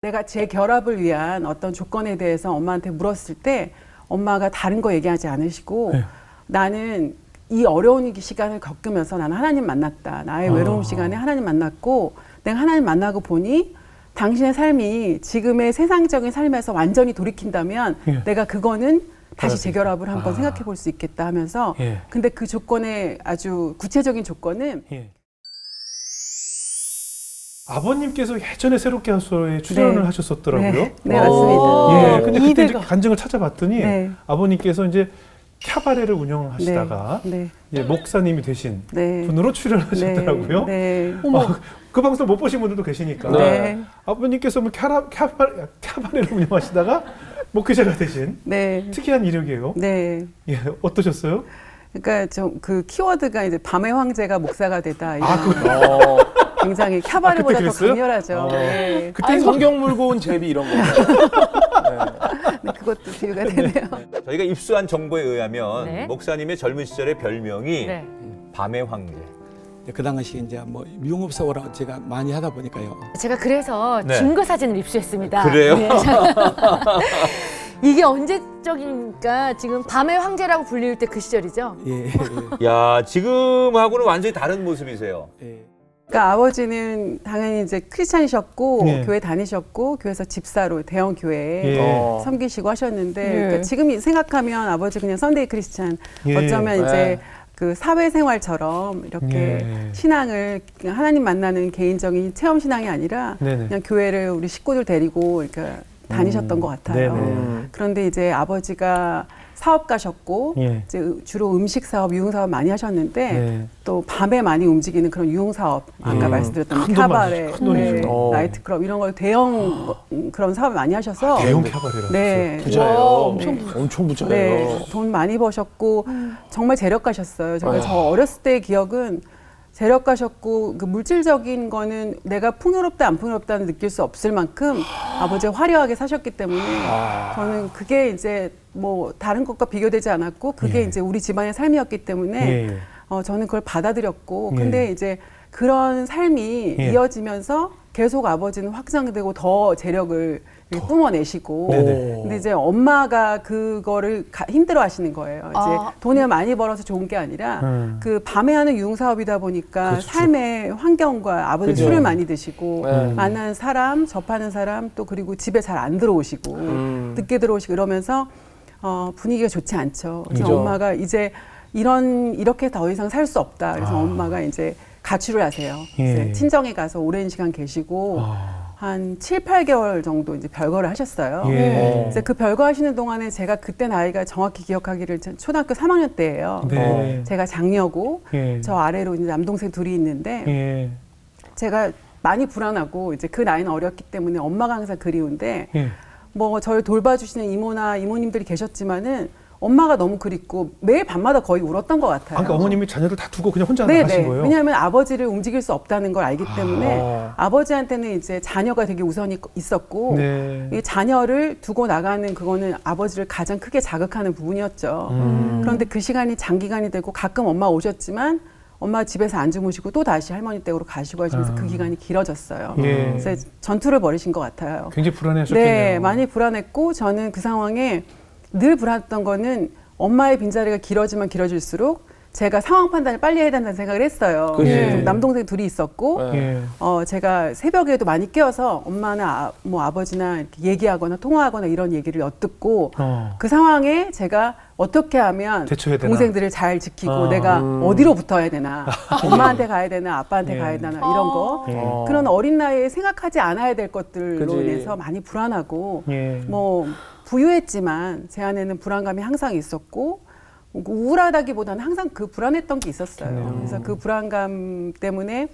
내가 재결합을 위한 어떤 조건에 대해서 엄마한테 물었을 때 엄마가 다른 거 얘기하지 않으시고 네. 나는 이 어려운 시간을 겪으면서 나는 하나님 만났다. 나의 외로움 시간에 하나님 만났고 내가 하나님 만나고 보니 당신의 삶이 지금의 세상적인 삶에서 완전히 돌이킨다면 예. 내가 그거는 다시 재결합을 한번 생각해 볼 수 있겠다 하면서 예. 근데 그 조건의 아주 구체적인 조건은 예. 아버님께서 예전에 새롭게 하소서에 출연을 네. 하셨었더라고요. 네, 맞습니다. 예, 근데 그때 이제 간증을 찾아봤더니 네. 아버님께서 이제 캬바레를 운영하시다가 네. 예, 목사님이 되신 네. 분으로 출연하셨더라고요. 네. 그 방송 못 보신 분들도 계시니까 네. 아버님께서 뭐 캬바레를 운영하시다가 목회자가 되신 네. 특이한 이력이에요. 네. 예, 어떠셨어요? 그러니까 좀 그 키워드가 이제 밤의 황제가 목사가 되다 이런 굉장히 그때 캬바레보다 더 그랬어요? 강렬하죠. 네. 그때 성경 물고 온 제비 이런 거. 네, 그것도 비유가 되네요. 저희가 입수한 정보에 의하면 네. 목사님의 젊은 시절의 별명이 네. 밤의 황제. 그 당시 이제 뭐 미용업사고라 제가 많이 하다 보니까요. 제가 그래서 네. 증거 사진을 입수했습니다. 그래요? 네. 이게 언제적입니까? 지금 밤의 황제라고 불릴 때 그 시절이죠? 예. 야, 지금하고는 완전히 다른 모습이세요. 예. 그러니까 아버지는 당연히 이제 크리스찬이셨고 네. 교회 다니셨고 교회에서 집사로 대형 교회에 예. 섬기시고 하셨는데 그러니까 지금 생각하면 아버지 그냥 선데이 크리스찬 예. 어쩌면 이제 그 사회생활처럼 이렇게 예. 신앙을 그냥 하나님 만나는 개인적인 체험 신앙이 아니라 네네. 그냥 교회를 우리 식구들 데리고 이렇게 다니셨던 것 같아요. 네네. 그런데 이제 아버지가 사업가셨고 예. 이제 주로 음식 사업, 유흥 사업 많이 하셨는데 네. 또 밤에 많이 움직이는 그런 유흥 사업 아까 말씀드렸던 큰 돈 카바레, 많이 큰 돈이죠. 나이트클럽 이런 걸 대형 그런 사업을 많이 하셔서 대형 캬바레라고. 네, 부자예요. 네. 엄청 부자예요. 네, 돈 많이 버셨고 정말 재력가셨어요. 제가 저 어렸을 때의 기억은 재력가셨고 그 물질적인 거는 내가 풍요롭다 안 풍요롭다는 느낄 수 없을 만큼 아버지가 화려하게 사셨기 때문에 저는 그게 이제 뭐 다른 것과 비교되지 않았고 그게 예. 이제 우리 집안의 삶이었기 때문에 예. 저는 그걸 받아들였고 예. 근데 이제 그런 삶이 예. 이어지면서 계속 아버지는 확장되고 더 재력을 뿜어내시고 네네. 근데 이제 엄마가 그거를 힘들어 하시는 거예요. 이제 돈을 많이 벌어서 좋은 게 아니라 그 밤에 하는 유흥 사업이다 보니까 그렇죠. 삶의 환경과 아버지 그죠. 술을 많이 드시고 네. 만나는 사람, 접하는 사람 또 그리고 집에 잘 안 들어오시고 늦게 들어오시고 이러면서 분위기가 좋지 않죠. 그래서 그죠. 엄마가 이제 이렇게 더 이상 살 수 없다. 그래서 엄마가 이제 가출을 하세요. 예. 이제 친정에 가서 오랜 시간 계시고 한 7, 8개월 정도 이제 별거를 하셨어요. 예. 그래서 그 별거 하시는 동안에 제가 그때 나이가 정확히 기억하기를 초등학교 3학년 때예요. 네. 제가 장녀고 예. 저 아래로 이제 남동생 둘이 있는데 예. 제가 많이 불안하고 이제 그 나이는 어렸기 때문에 엄마가 항상 그리운데 예. 뭐 저를 돌봐주시는 이모나 이모님들이 계셨지만은 엄마가 너무 그립고 매일 밤마다 거의 울었던 것 같아요. 그러니까 어머님이 자녀들 다 두고 그냥 혼자 네네. 나가신 거예요? 왜냐하면 아버지를 움직일 수 없다는 걸 알기 때문에 아버지한테는 이제 자녀가 되게 우선이 있었고 네. 이 자녀를 두고 나가는 그거는 아버지를 가장 크게 자극하는 부분이었죠. 그런데 그 시간이 장기간이 되고 가끔 엄마 오셨지만 엄마 집에서 안 주무시고 또 다시 할머니 댁으로 가시고 하시면서 그 기간이 길어졌어요. 예. 그래서 전투를 벌이신 것 같아요. 굉장히 불안해하셨겠네요. 네, 많이 불안했고 저는 그 상황에 늘 불안했던 거는 엄마의 빈자리가 길어지면 길어질수록 제가 상황 판단을 빨리 해야 된다는 생각을 했어요. 예. 남동생 둘이 있었고 예. 제가 새벽에도 많이 깨어서 엄마나 뭐 아버지나 이렇게 얘기하거나 통화하거나 이런 얘기를 엿듣고 그 상황에 제가 어떻게 하면 대처해야 되나? 동생들을 잘 지키고 내가 어디로 붙어야 되나 엄마한테 가야 되나 아빠한테 예. 가야 되나 이런 거 예. 그런 어린 나이에 생각하지 않아야 될 것들로 그치. 인해서 많이 불안하고 예. 뭐 부유했지만 제 안에는 불안감이 항상 있었고 우울하다기보다는 항상 그 불안했던 게 있었어요. 그래서 그 불안감 때문에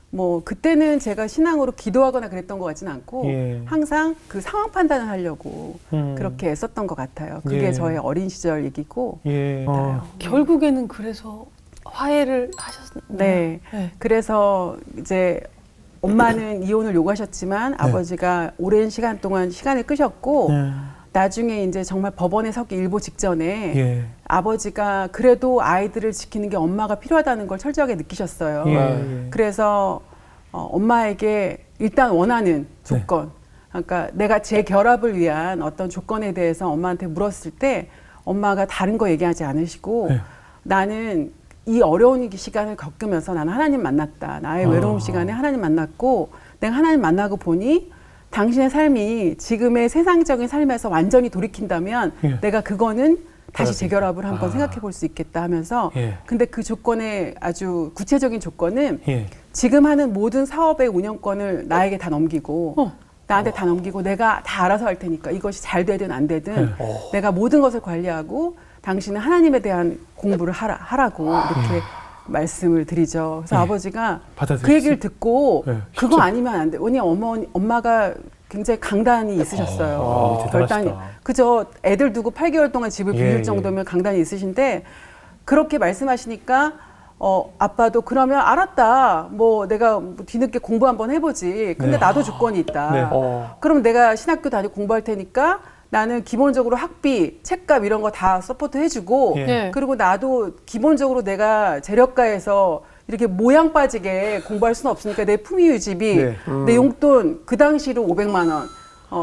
뭐 그때는 제가 신앙으로 기도하거나 그랬던 것 같지는 않고 예. 항상 그 상황 판단을 하려고 그렇게 애썼던 것 같아요. 그게 예. 저의 어린 시절 얘기고 예. 결국에는 그래서 화해를 하셨나요? 네. 그래서 이제 엄마는 이혼을 요구하셨지만 아버지가 오랜 시간 동안 시간을 끄셨고 나중에 이제 정말 법원에 서기 일보 직전에 예. 아버지가 그래도 아이들을 지키는 게 엄마가 필요하다는 걸 철저하게 느끼셨어요. 예. 그래서 엄마에게 일단 원하는 조건 그러니까 내가 재결합을 위한 어떤 조건에 대해서 엄마한테 물었을 때 엄마가 다른 거 얘기하지 않으시고 네. 나는 이 어려운 시간을 겪으면서 나는 하나님 만났다. 나의 외로움 시간에 하나님 만났고 내가 하나님 만나고 보니 당신의 삶이 지금의 세상적인 삶에서 완전히 돌이킨다면 예. 내가 그거는 다시 받아들이겠다. 재결합을 한번 생각해 볼 수 있겠다 하면서 예. 근데 그 조건의 아주 구체적인 조건은 예. 지금 하는 모든 사업의 운영권을 나에게 다 넘기고 나한테 다 넘기고 내가 다 알아서 할 테니까 이것이 잘 되든 안 되든 내가 모든 것을 관리하고 당신은 하나님에 대한 공부를 하라고 이렇게 말씀을 드리죠. 그래서 아버지가 받아들였어요? 그 얘기를 듣고 네, 그거 아니면 안 돼. 왜냐면 엄마가 굉장히 강단이 있으셨어요. 대단하시다. 그저 애들 두고 8개월 동안 집을 비울 예. 정도면 강단이 있으신데 그렇게 말씀하시니까 아빠도 그러면 알았다. 뭐 내가 뒤늦게 공부 한번 해보지. 근데 네. 나도 조건이 있다. 네. 그럼 내가 신학교 다니고 공부할 테니까 나는 기본적으로 학비, 책값 이런 거 다 서포트 해주고 예. 네. 그리고 나도 기본적으로 내가 재력가에서 이렇게 모양 빠지게 공부할 수는 없으니까 내 품위 유지비, 네. 내 용돈 그 당시로 500만 원.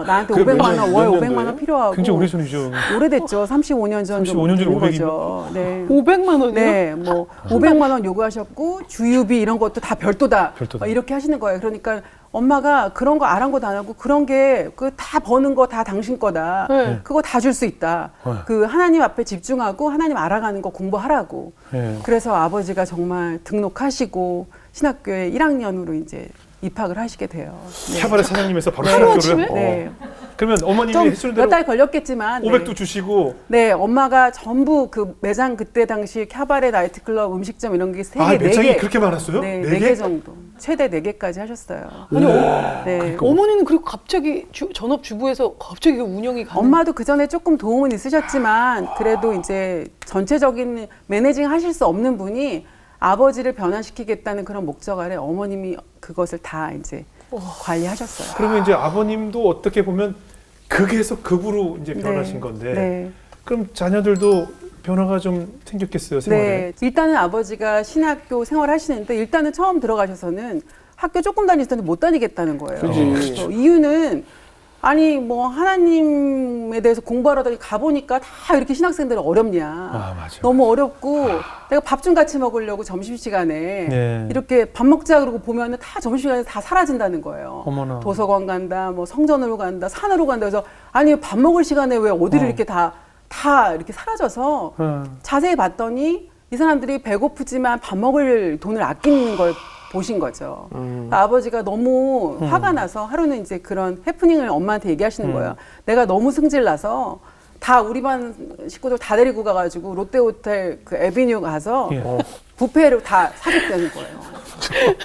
나한테 그게 500만 원, 월 몇 500만 원 년도예요? 필요하고. 굉장히 오래전이죠. 오래됐죠. 35년 전 35년 전에 된 500 거죠. 네. 500만 원이요? 네, 뭐 500만 원 요구하셨고 주유비 이런 것도 다 별도다. 별도다. 이렇게 하시는 거예요. 그러니까 엄마가 그런 거 아랑곳 안 하고 그런 게 그 다 버는 거 다 당신 거다. 네. 그거 다 줄 수 있다. 네. 그 하나님 앞에 집중하고 하나님 알아가는 거 공부하라고. 예. 그래서 아버지가 정말 등록하시고 신학교에 1학년으로 이제 입학을 하시게 돼요. 네. 캬바레 사장님에서 바로 하루아침에? 신학교를. 네. 그러면 어머님이 좀 해주는 대로 몇 달 걸렸겠지만 500도 네. 주시고 네, 엄마가 전부 그 매장 그때 당시 캬바레 나이트클럽 음식점 이런 게 세 개, 네 매장이 개. 그렇게 많았어요? 네, 네 4개 개? 정도. 최대 4개까지 하셨어요. 아니, 네. 어머니는 그리고 갑자기 전업주부에서 갑자기 그 운영이 가는. 엄마도 그 전에 조금 도움은 있으셨지만 그래도 이제 전체적인 매니징 하실 수 없는 분이 아버지를 변화시키겠다는 그런 목적 아래 어머님이 그것을 다 이제 관리하셨어요. 그러면 이제 아버님도 어떻게 보면 극에서 극으로 이제 변하신 네. 건데 네. 그럼 자녀들도 변화가 좀 생겼겠어요, 생활에. 네. 일단은 아버지가 신학교 생활하시는데 일단은 처음 들어가셔서는 학교 조금 다니시더니 못 다니겠다는 거예요. 그지. 이유는 아니 뭐 하나님에 대해서 공부하러 가보니까 다 이렇게 신학생들은 어렵냐. 맞아. 너무 어렵고 내가 밥 좀 같이 먹으려고 점심시간에 네. 이렇게 밥 먹자 그러고 보면은 다 점심시간에 다 사라진다는 거예요. 어머나. 도서관 간다, 뭐 성전으로 간다, 산으로 간다. 그래서 아니 밥 먹을 시간에 왜 어디를 이렇게 다 이렇게 사라져서 자세히 봤더니 이 사람들이 배고프지만 밥 먹을 돈을 아끼는 걸 보신 거죠. 아버지가 너무 화가 나서 하루는 이제 그런 해프닝을 엄마한테 얘기하시는 거예요. 내가 너무 승질나서 다 우리 반 식구들 다 데리고 가가지고 롯데호텔 그 에비뉴 가서 예. 뷔페로 다 사겠다는 거예요.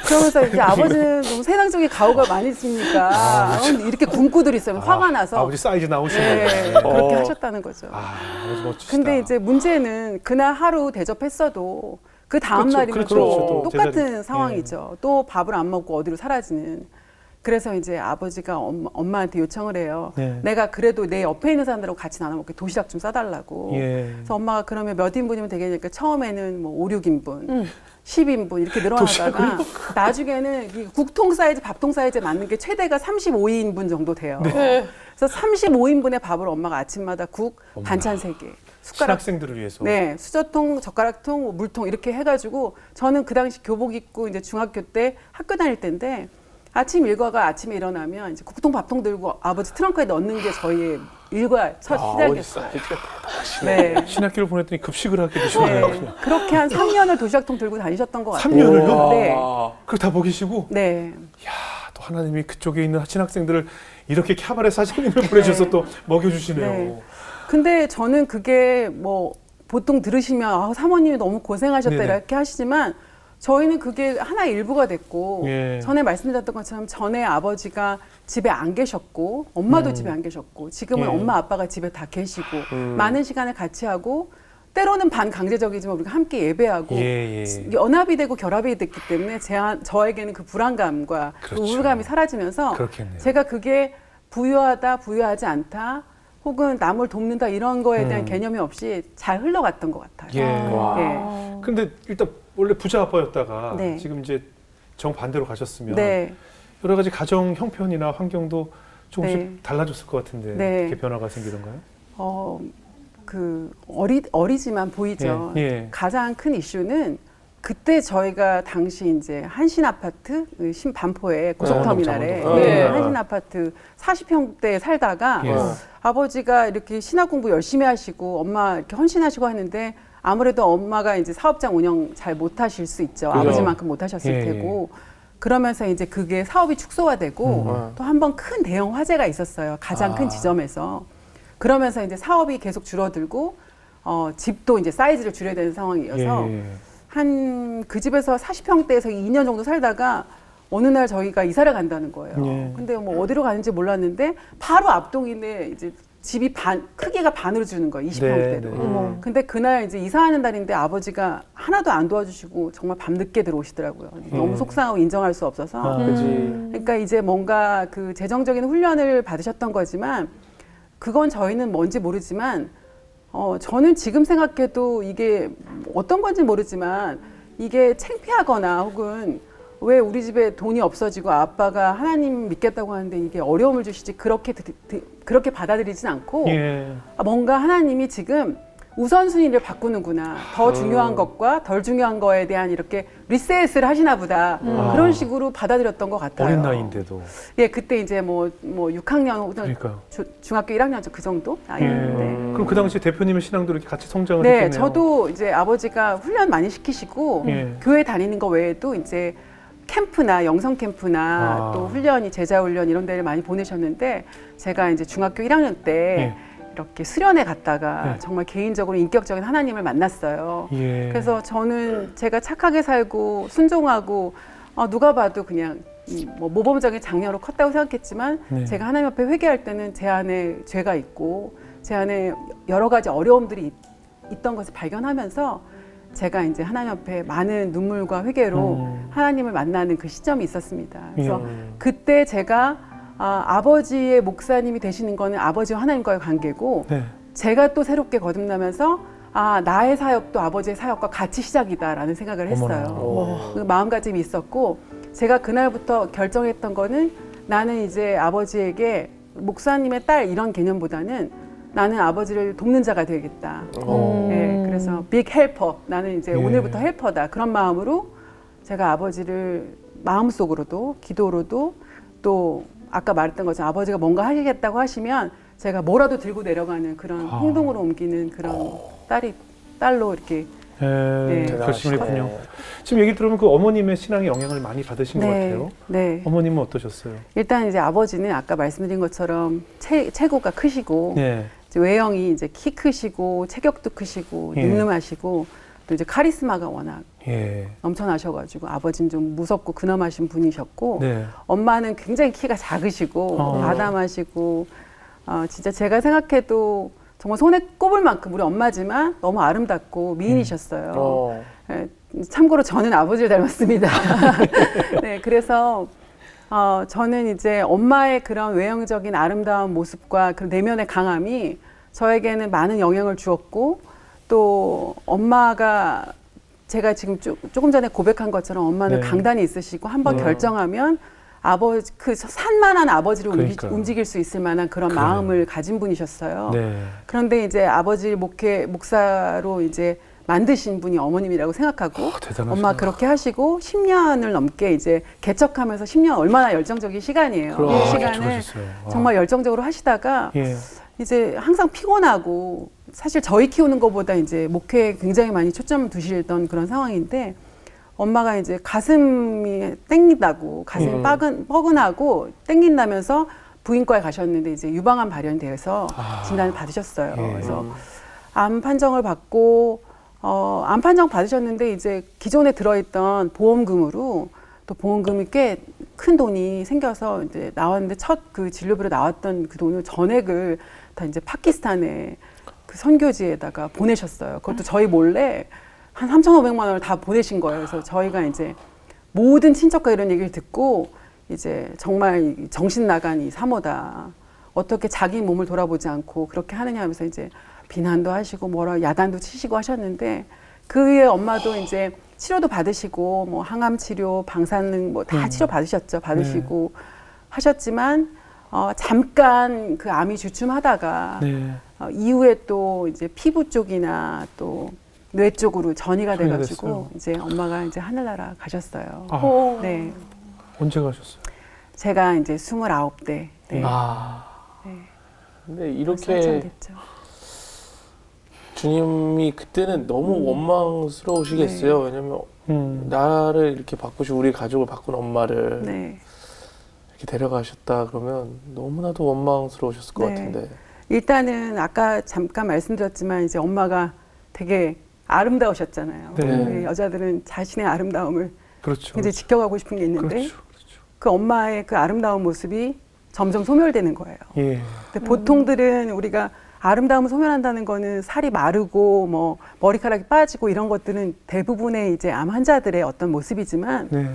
그러면서 이제 아버지는 너무 세상적인 가오가 많이 있으니까 이렇게 굶고들 있어요. 화가 나서. 아버지 사이즈 나오시고. 네, 그렇게 하셨다는 거죠. 아버지 멋지시다. 근데 이제 문제는 그날 하루 대접했어도 그 다음 그렇죠, 날이면 그렇죠. 또 또 똑같은 제자리. 상황이죠. 또 밥을 안 먹고 어디로 사라지는. 그래서 이제 아버지가 엄마한테 요청을 해요. 네. 내가 그래도 내 옆에 있는 사람들하고 같이 나눠 먹게 도시락 좀 싸달라고. 예. 그래서 엄마가 그러면 몇 인분이면 되겠냐니까 처음에는 뭐 5, 6인분, 10인분 이렇게 늘어나다가 나중에는 이 국통 사이즈, 밥통 사이즈에 맞는 게 최대가 35인분 정도 돼요. 네. 그래서 35인분의 밥을 엄마가 아침마다 국, 반찬 3개, 숟가락 신학생들을 위해서. 네, 수저통, 젓가락통, 뭐 물통 이렇게 해가지고 저는 그 당시 교복 입고 이제 중학교 때 학교 다닐 때인데 아침 일과가 아침에 일어나면 이제 국통 밥통 들고 아버지 트렁크에 넣는 게 저희의 일과 첫 시작이었어요. 네. 신학교를 보냈더니 급식을 하게 되시네요. 네. 그렇게 한 3년을 도시락통 들고 다니셨던 것 같아요. 3년을요? 네. 그거 다 먹이시고. 네. 또 하나님이 그쪽에 있는 신학생들을 이렇게 캬바레 사장님을 보내셔서 네. 또 먹여주시네요. 네. 근데 저는 그게 뭐 보통 들으시면 사모님이 너무 고생하셨다 네네. 이렇게 하시지만 저희는 그게 하나의 일부가 됐고 예. 전에 말씀드렸던 것처럼 전에 아버지가 집에 안 계셨고 엄마도 집에 안 계셨고 지금은 예. 엄마 아빠가 집에 다 계시고 많은 시간을 같이 하고 때로는 반강제적이지만 우리가 함께 예배하고 예, 예. 연합이 되고 결합이 됐기 때문에 저에게는 그 불안감과 그 그렇죠. 우울감이 사라지면서 그렇겠네요. 제가 그게 부유하다 부유하지 않다 혹은 남을 돕는다 이런 거에 대한 개념이 없이 잘 흘러갔던 것 같아요. 예. 예. 근데 일단 원래 부자 아빠였다가 네. 지금 이제 정반대로 가셨으면 네. 여러 가지 가정 형편이나 환경도 조금씩 네. 달라졌을 것 같은데 네. 이렇게 변화가 생기던가요? 어리지만 보이죠. 예, 예. 가장 큰 이슈는 그때 저희가 당시 이제 한신 아파트 반포에 고속터미널에 장원동. 네, 네. 한신 아파트 40평대에 살다가 예. 아버지가 이렇게 신학 공부 열심히 하시고 엄마 이렇게 헌신하시고 하는데 아무래도 엄마가 이제 사업장 운영 잘 못하실 수 있죠. 그죠. 아버지만큼 못하셨을 예, 테고. 그러면서 이제 그게 사업이 축소화되고 또 한 번 큰 대형 화재가 있었어요. 가장 큰 지점에서. 그러면서 이제 사업이 계속 줄어들고 집도 이제 사이즈를 줄여야 되는 상황이어서 예. 한 그 집에서 40평대에서 2년 정도 살다가 어느 날 저희가 이사를 간다는 거예요. 예. 근데 뭐 어디로 가는지 몰랐는데 바로 앞동인데 이제 집이 크기가 반으로 주는 거예요. 20평대로. 네, 네. 근데 그날 이제 이사하는 날인데 아버지가 하나도 안 도와주시고 정말 밤늦게 들어오시더라고요. 너무 속상하고 인정할 수 없어서. 아, 그지. 그러니까 이제 뭔가 그 재정적인 훈련을 받으셨던 거지만 그건 저희는 뭔지 모르지만 저는 지금 생각해도 이게 어떤 건지 모르지만 이게 창피하거나 혹은 왜 우리 집에 돈이 없어지고 아빠가 하나님 믿겠다고 하는데 이게 어려움을 주시지 그렇게 받아들이진 않고 예. 뭔가 하나님이 지금 우선순위를 바꾸는구나. 더 중요한 것과 덜 중요한 거에 대한 이렇게 리셋을 하시나 보다. 그런 식으로 받아들였던 것 같아요. 어린 나이인데도. 예, 그때 이제 뭐 6학년 혹은 그러니까요. 중학교 1학년 그 정도 나이였는데. 그럼 그 당시 대표님의 신앙도 이렇게 같이 성장을 네, 했겠네요. 저도 이제 아버지가 훈련 많이 시키시고 예. 교회 다니는 거 외에도 이제 캠프나 영성 캠프나 또 훈련이 제자 훈련 이런 데를 많이 보내셨는데 제가 이제 중학교 1학년 때 이렇게 수련회 갔다가 정말 개인적으로 인격적인 하나님을 만났어요. 예. 그래서 저는 제가 착하게 살고 순종하고 누가 봐도 그냥 뭐 모범적인 장녀로 컸다고 생각했지만 네. 제가 하나님 앞에 회개할 때는 제 안에 죄가 있고 제 안에 여러 가지 어려움들이 있던 것을 발견하면서 제가 이제 하나님 앞에 많은 눈물과 회개로 하나님을 만나는 그 시점이 있었습니다. 그래서 그때 제가 아버지의 목사님이 되시는 거는 아버지와 하나님과의 관계고 네. 제가 또 새롭게 거듭나면서 나의 사역도 아버지의 사역과 같이 시작이다라는 생각을 했어요. 그 마음가짐이 있었고 제가 그날부터 결정했던 거는 나는 이제 아버지에게 목사님의 딸 이런 개념보다는 나는 아버지를 돕는 자가 되겠다. 예, 그래서 빅 헬퍼. 나는 이제 오늘부터 헬퍼다. 그런 마음으로 제가 아버지를 마음속으로도 기도로도 또 아까 말했던 것처럼 아버지가 뭔가 하시겠다고 하시면 제가 뭐라도 들고 내려가는 그런 행동으로 옮기는 그런 딸로 이렇게 네. 결심을 했군요. 지금 얘기 들으면 그 어머님의 신앙의 영향을 많이 받으신 것 같아요. 네. 어머님은 어떠셨어요? 일단 이제 아버지는 아까 말씀드린 것처럼 체구가 크시고 네. 이제 외형이 이제 키 크시고 체격도 크시고 늠름하시고 또 이제 카리스마가 워낙 넘쳐나셔가지고 아버지는 좀 무섭고 근엄하신 분이셨고 네. 엄마는 굉장히 키가 작으시고 아담하시고 진짜 제가 생각해도 정말 손에 꼽을 만큼 우리 엄마지만 너무 아름답고 미인이셨어요. 예, 참고로 저는 아버지를 닮았습니다. 네, 그래서 저는 이제 엄마의 그런 외형적인 아름다운 모습과 그 내면의 강함이 저에게는 많은 영향을 주었고 또 엄마가 제가 지금 조금 전에 고백한 것처럼 엄마는 강단이 있으시고 한번 결정하면 아버지 그 산만한 아버지를 움직일 수 있을 만한 그런 마음을 가진 분이셨어요. 네. 그런데 이제 아버지 목사로 이제 만드신 분이 어머님이라고 생각하고 엄마 그렇게 하시고 10년을 넘게 이제 개척하면서 10년 얼마나 열정적인 시간이에요. 이 시간을 정말 열정적으로 하시다가 이제 항상 피곤하고 사실 저희 키우는 것보다 이제 목회에 굉장히 많이 초점을 두시던 그런 상황인데 엄마가 이제 가슴이 땡긴다고 가슴이 뻐근하고 땡긴다면서 부인과에 가셨는데 이제 유방암 발현돼서 진단을 받으셨어요. 그래서 암 판정을 받고 암 판정 받으셨는데 이제 기존에 들어있던 보험금으로 또 보험금이 꽤 큰 돈이 생겨서 이제 나왔는데 첫 그 진료비로 나왔던 그 돈을 전액을 다 이제 파키스탄에 그 선교지에다가 보내셨어요. 그것도 저희 몰래 한 3,500만 원을 다 보내신 거예요. 그래서 저희가 이제 모든 친척과 이런 얘기를 듣고 이제 정말 정신 나간 이 사모다. 어떻게 자기 몸을 돌아보지 않고 그렇게 하느냐 하면서 이제 비난도 하시고 뭐라 야단도 치시고 하셨는데 그의 엄마도 이제 치료도 받으시고 뭐 항암 치료, 방사능 뭐 다 치료 받으셨죠. 받으시고 하셨지만 잠깐 그 암이 주춤하다가 네. 이후에 또 이제 피부 쪽이나 또 뇌 쪽으로 전이가 전이가 돼가지고 됐어요. 이제 엄마가 이제 하늘나라 가셨어요. 아, 네, 언제 가셨어요? 제가 이제 29대. 네. 아. 네. 근데 벌써 이렇게 한참 됐죠. 주님이 그때는 너무 원망스러우시겠어요. 왜냐면 나를 이렇게 바꾸시고 우리 가족을 바꾼 엄마를 네. 이렇게 데려가셨다 그러면 너무나도 원망스러우셨을 것 네. 같은데. 일단은 아까 잠깐 말씀드렸지만 이제 엄마가 되게 아름다우셨잖아요. 네. 네, 여자들은 자신의 아름다움을 그렇죠. 이제 지켜가고 싶은 게 있는데 그렇죠. 그렇죠. 그 엄마의 그 아름다운 모습이 점점 소멸되는 거예요. 예. 근데 보통들은 우리가 아름다움을 소멸한다는 거는 살이 마르고 뭐 머리카락이 빠지고 이런 것들은 대부분의 이제 암 환자들의 어떤 모습이지만 네.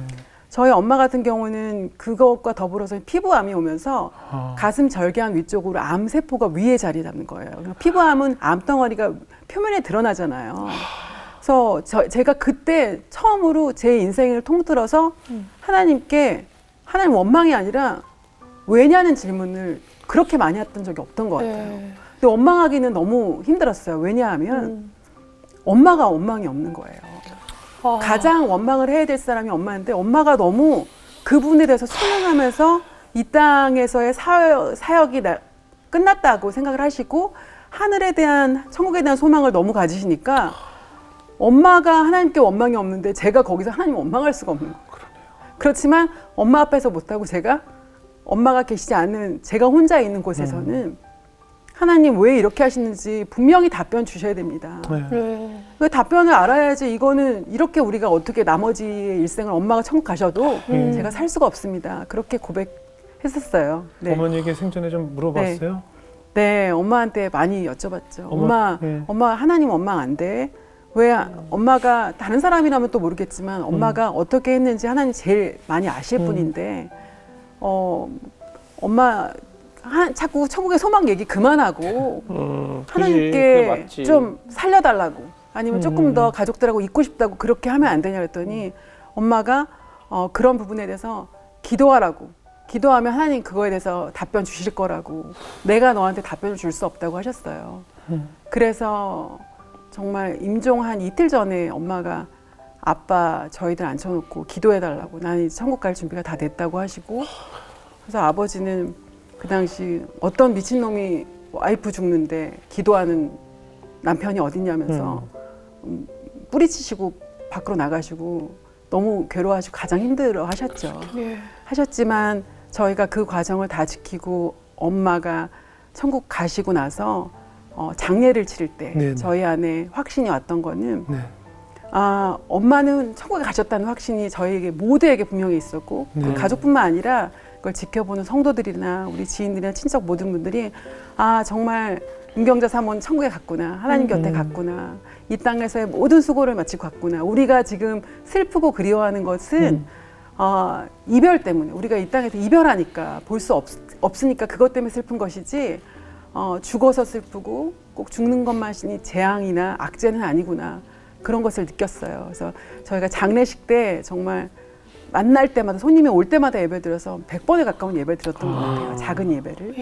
저희 엄마 같은 경우는 그것과 더불어서 피부암이 오면서 아. 가슴 절개한 위쪽으로 암 세포가 위에 자리 잡는 거예요. 그러니까 피부암은 암덩어리가 표면에 드러나잖아요. 그래서 제가 그때 처음으로 제 인생을 통틀어서 하나님께 하나님 원망이 아니라 왜냐는 질문을 그렇게 많이 했던 적이 없던 것 같아요. 네. 근데 원망하기는 너무 힘들었어요. 왜냐하면 엄마가 원망이 없는 거예요. 아. 가장 원망을 해야 될 사람이 엄마인데 엄마가 너무 그분에 대해서 순응하면서 이 땅에서의 사역이 끝났다고 생각을 하시고 하늘에 대한 천국에 대한 소망을 너무 가지시니까 엄마가 하나님께 원망이 없는데 제가 거기서 하나님 원망할 수가 없는 거예요. 그렇지만 엄마 앞에서 못하고 제가 엄마가 계시지 않는 제가 혼자 있는 곳에서는 하나님 왜 이렇게 하시는지 분명히 답변 주셔야 됩니다. 네. 네. 그 답변을 알아야지 이거는 이렇게 우리가 어떻게 나머지의 일생을 엄마가 천국 가셔도 제가 살 수가 없습니다. 그렇게 고백했었어요. 네. 어머니에게 생전에 좀 물어봤어요? 네, 엄마한테 많이 여쭤봤죠. 어머, 네. 엄마 하나님 원망 안 돼? 왜 엄마가 다른 사람이라면 또 모르겠지만 엄마가 어떻게 했는지 하나님 제일 많이 아실 분인데 엄마 자꾸 천국의 소망 얘기 그만하고 그게 하나님께 맞지. 좀 살려달라고 아니면 조금 더 가족들하고 있고 싶다고 그렇게 하면 안 되냐 그랬더니 엄마가 그런 부분에 대해서 기도하라고 기도하면 하나님 그거에 대해서 답변 주실 거라고 내가 너한테 답변을 줄 수 없다고 하셨어요. 그래서 정말 임종 한 이틀 전에 엄마가 아빠 저희들 앉혀놓고 기도해달라고 나는 이제 천국 갈 준비가 다 됐다고 하시고 그래서 아버지는 그 당시 어떤 미친놈이 와이프 죽는데 기도하는 남편이 어딨냐면서 뿌리치시고 밖으로 나가시고 너무 괴로워하시고 가장 힘들어 하셨죠. 예. 하셨지만 저희가 그 과정을 다 지키고 엄마가 천국 가시고 나서 장례를 치를 때 네네. 저희 안에 확신이 왔던 거는 네. 아 엄마는 천국에 가셨다는 확신이 저희에게 모두에게 분명히 있었고 네. 가족뿐만 아니라 그걸 지켜보는 성도들이나 우리 지인들이나 친척 모든 분들이 아 정말 윤경자 사모는 천국에 갔구나 하나님 곁에 갔구나 이 땅에서의 모든 수고를 마치고 갔구나 우리가 지금 슬프고 그리워하는 것은 이별 때문에 우리가 이 땅에서 이별하니까 볼 수 없으니까 그것 때문에 슬픈 것이지 죽어서 슬프고 꼭 죽는 것만이 재앙이나 악재는 아니구나 그런 것을 느꼈어요. 그래서 저희가 장례식 때 정말 만날 때마다 손님이 올 때마다 예배 드려서 100번에 가까운 예배 드렸던 것 같아요. 작은 예배를.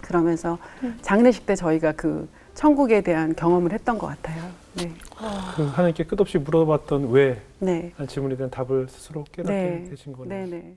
그러면서 장례식 때 저희가 그 천국에 대한 경험을 했던 것 같아요. 네. 그 하나님께 끝없이 물어봤던 왜 네. 질문에 대한 답을 스스로 깨닫게 네. 되신 거네요. 네. 네.